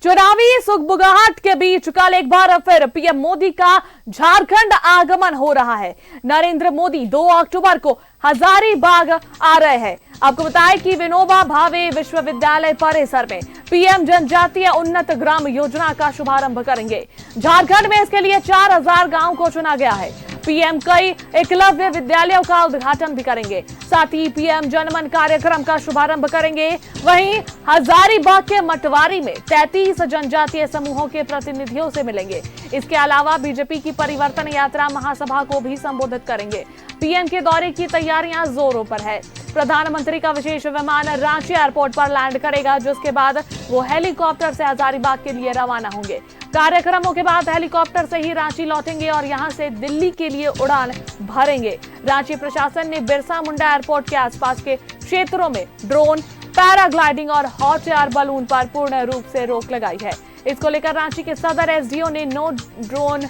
चुनावी सुगबुगाहट के बीच कल एक बार फिर पीएम मोदी का झारखंड आगमन हो रहा है। नरेंद्र मोदी 2 अक्टूबर को हजारीबाग आ रहे हैं। आपको बताएं कि विनोबा भावे विश्वविद्यालय परिसर में पीएम जनजातीय उन्नत ग्राम योजना का शुभारंभ करेंगे। झारखंड में इसके लिए 4000 गांव को चुना गया है। पीएम कई एकलव्य विद्यालयों का उद्घाटन भी करेंगे। साथ ही पीएम जनमन कार्यक्रम का शुभारंभ करेंगे। वहीं हजारीबाग के मटवारी में 33 जनजातीय समूहों के प्रतिनिधियों से मिलेंगे। इसके अलावा बीजेपी की परिवर्तन यात्रा महासभा को भी संबोधित करेंगे। पीएम के दौरे की तैयारियां जोरों पर है। प्रधानमंत्री का विशेष विमान रांची एयरपोर्ट पर लैंड करेगा, जिसके बाद वो हेलीकॉप्टर से हजारीबाग के लिए रवाना होंगे। कार्यक्रमों के बाद हेलीकॉप्टर से ही रांची लौटेंगे और यहां से दिल्ली के लिए उड़ान भरेंगे। रांची प्रशासन ने बिरसा मुंडा एयरपोर्ट के आसपास के क्षेत्रों में ड्रोन, पैराग्लाइडिंग और हॉट एयर बलून पर पूर्ण रूप से रोक लगाई है। इसको लेकर रांची के सदर एसडीओ ने नो ड्रोन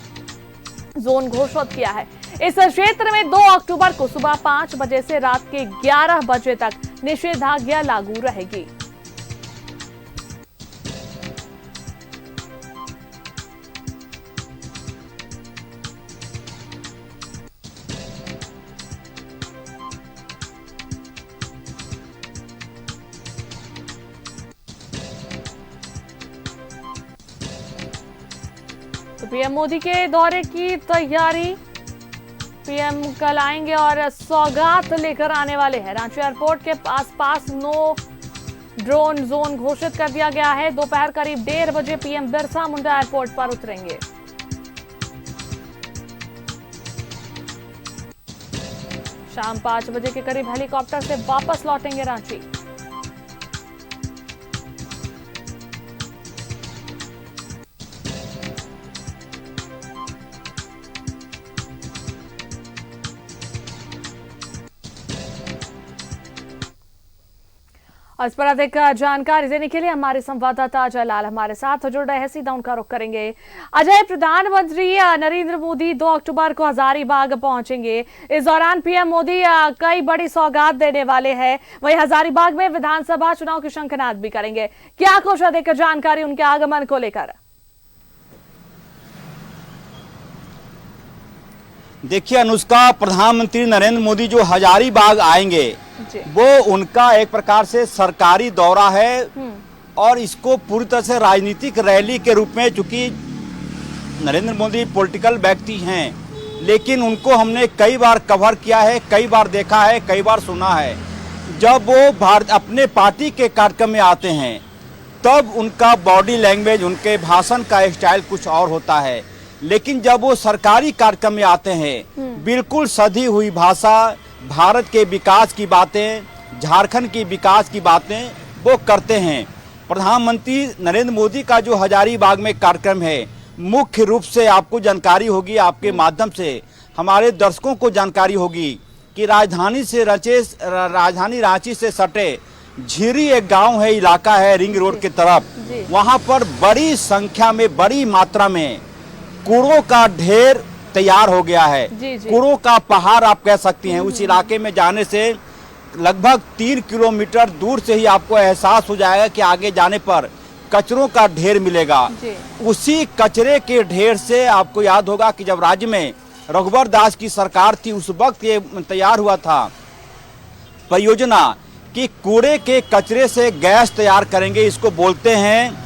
जोन घोषित किया है। इस क्षेत्र में 2 अक्टूबर को सुबह 5 बजे से रात के 11 बजे तक निषेधाज्ञा लागू रहेगी। तो पीएम मोदी के दौरे की तैयारी, पीएम कल आएंगे और सौगात लेकर आने वाले हैं। रांची एयरपोर्ट के आसपास नो ड्रोन जोन घोषित कर दिया गया है। दोपहर करीब 1:30 बजे पीएम बिरसा मुंडा एयरपोर्ट पर उतरेंगे। शाम 5 बजे के करीब हेलीकॉप्टर से वापस लौटेंगे रांची। इस पर अधिक जानकारी देने के लिए हमारे संवाददाता अजय लाल हमारे साथ जुड़ रहे हैं। सीधा उनका रुख करेंगे। अजय, प्रधानमंत्री नरेंद्र मोदी 2 अक्टूबर को हजारीबाग पहुंचेंगे। इस दौरान पीएम मोदी कई बड़ी सौगात देने वाले हैं। वहीं हजारीबाग में विधानसभा चुनाव की शंखनाद भी करेंगे। क्या कुछ अधिक जानकारी उनके आगमन को लेकर? देखिए अनुष्का, प्रधानमंत्री नरेंद्र मोदी जो हजारीबाग आएंगे वो उनका एक प्रकार से सरकारी दौरा है और इसको पूरी तरह से राजनीतिक रैली के रूप में, चूंकि नरेंद्र मोदी पॉलिटिकल व्यक्ति हैं, लेकिन उनको हमने कई बार कवर किया है, कई बार देखा है, कई बार सुना है। जब वो अपने पार्टी के कार्यक्रम में आते हैं तब उनका बॉडी लैंग्वेज, उनके भाषण का स्टाइल कुछ और होता है, लेकिन जब वो सरकारी कार्यक्रम में आते हैं बिल्कुल सधी हुई भाषा, भारत के विकास की बातें, झारखंड की विकास की बातें वो करते हैं। प्रधानमंत्री नरेंद्र मोदी का जो हजारीबाग में कार्यक्रम है, मुख्य रूप से आपको जानकारी होगी, आपके माध्यम से हमारे दर्शकों को जानकारी होगी कि राजधानी रांची से सटे झीरी एक गांव है, इलाका है रिंग रोड की तरफ। वहां पर बड़ी संख्या में, बड़ी मात्रा में कूड़ों का ढेर तैयार हो गया है। कूड़ों का पहाड़ आप कह सकती हैं। उस इलाके में जाने से लगभग 3 किलोमीटर दूर से ही आपको एहसास हो जाएगा कि आगे जाने पर कचरों का ढेर मिलेगा। उसी कचरे के ढेर से आपको याद होगा कि जब राज्य में रघुवर दास की सरकार थी, उस वक्त ये तैयार हुआ था परियोजना कि कूड़े के कचरे से गैस तैयार करेंगे। इसको बोलते हैं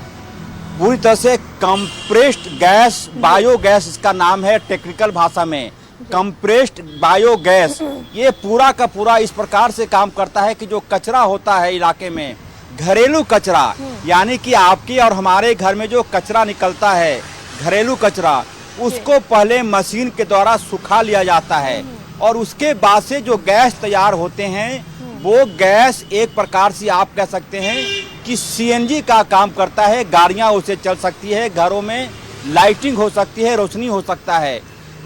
पूरी तरह से कंप्रेस्ड गैस, बायोगैस इसका नाम है टेक्निकल भाषा में, कंप्रेस्ड बायोगैस। ये पूरा का पूरा इस प्रकार से काम करता है कि जो कचरा होता है इलाके में, घरेलू कचरा, यानी कि आपके और हमारे घर में जो कचरा निकलता है, घरेलू कचरा, उसको पहले मशीन के द्वारा सुखा लिया जाता है और उसके बाद से जो गैस तैयार होते हैं वो गैस एक प्रकार से आप कह सकते हैं कि सीएनजी का काम करता है। गाड़ियां उसे चल सकती है, घरों में लाइटिंग हो सकती है, रोशनी हो सकता है।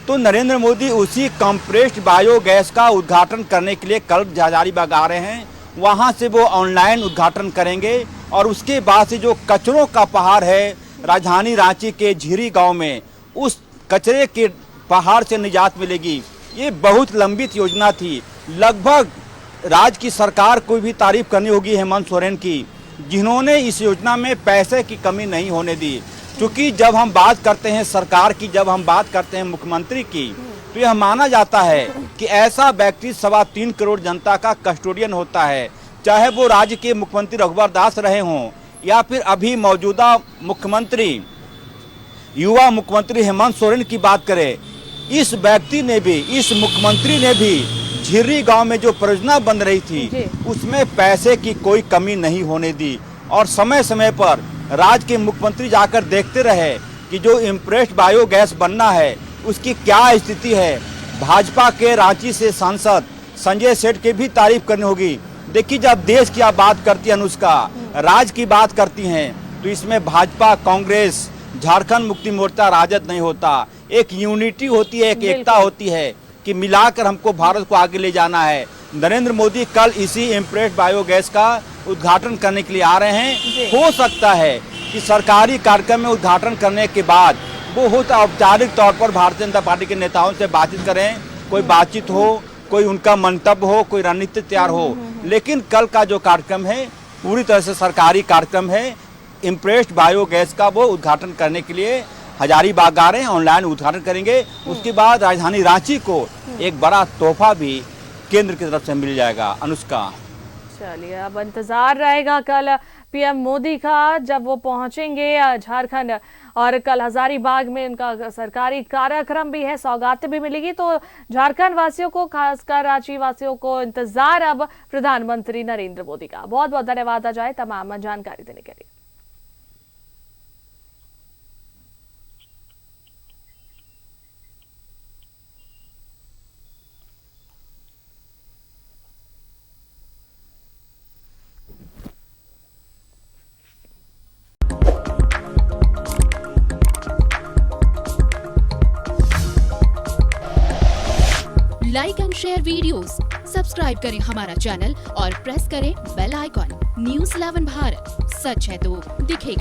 तो नरेंद्र मोदी उसी कंप्रेस्ड बायोगैस का उद्घाटन करने के लिए कल हजारीबाग आ रहे हैं। वहां से वो ऑनलाइन उद्घाटन करेंगे और उसके बाद से जो कचरों का पहाड़ है राजधानी रांची के झीरी गाँव में, उस कचरे के पहाड़ से निजात मिलेगी। ये बहुत लंबित योजना थी। लगभग राज्य की सरकार को भी तारीफ करनी होगी हेमंत सोरेन की जिन्होंने इस योजना में पैसे की कमी नहीं होने दी। क्योंकि जब हम बात करते हैं सरकार की, जब हम बात करते हैं मुख्यमंत्री की, तो यह माना जाता है कि ऐसा व्यक्ति 3.25 करोड़ जनता का कस्टोडियन होता है, चाहे वो राज्य के मुख्यमंत्री रघुवर दास रहे हों या फिर अभी मौजूदा मुख्यमंत्री युवा मुख्यमंत्री हेमंत सोरेन की बात करें। इस व्यक्ति ने भी, इस मुख्यमंत्री ने भी झिर्री गांव में जो परियोजना बन रही थी उसमें पैसे की कोई कमी नहीं होने दी और समय समय पर राज्य के मुख्यमंत्री जाकर देखते रहे कि जो इम्प्रेस्ड बायोगैस बनना है उसकी क्या स्थिति है। भाजपा के रांची से सांसद संजय सेठ की भी तारीफ करनी होगी। देखिए, जब देश की आप बात करती है अनुष्का, राज्य की बात करती हैं, तो इसमें भाजपा, कांग्रेस, झारखंड मुक्ति मोर्चा, राजद नहीं होता। एक यूनिटी होती है, एक एकता होती है कि मिलाकर हमको भारत को आगे ले जाना है। नरेंद्र मोदी कल इसी इम्प्रेस्ड बायोगैस का उद्घाटन करने के लिए आ रहे हैं। हो सकता है कि सरकारी कार्यक्रम में उद्घाटन करने के बाद वो बहुत औपचारिक तौर पर भारतीय जनता पार्टी के नेताओं से बातचीत करें, कोई बातचीत हो, कोई उनका मंतव्य हो, कोई रणनीति तैयार हो। लेकिन कल का जो कार्यक्रम है पूरी तरह से सरकारी कार्यक्रम है। इम्प्रेस्ड बायोगैस का वो उद्घाटन करने के लिए हजारीबाग आ रहे हैं, ऑनलाइन उद्घाटन करेंगे। उसके बाद राजधानी रांची को एक बड़ा तोहफा भी केंद्र की तरफ से मिल जाएगा। अनुष्का, चलिए अब इंतजार रहेगा कल पीएम मोदी का, जब वो पहुंचेंगे झारखंड और कल हजारीबाग में उनका सरकारी कार्यक्रम भी है, सौगातें भी मिलेगी। तो झारखंड वासियों को, खासकर रांची वासियों को इंतजार अब प्रधानमंत्री नरेंद्र मोदी का। बहुत बहुत धन्यवाद अजय तमाम जानकारी देने के लिए। Like and share videos, subscribe करें हमारा चैनल और प्रेस करें बेल आइकॉन। न्यूज़ 11 भारत, सच है तो दिखेगा।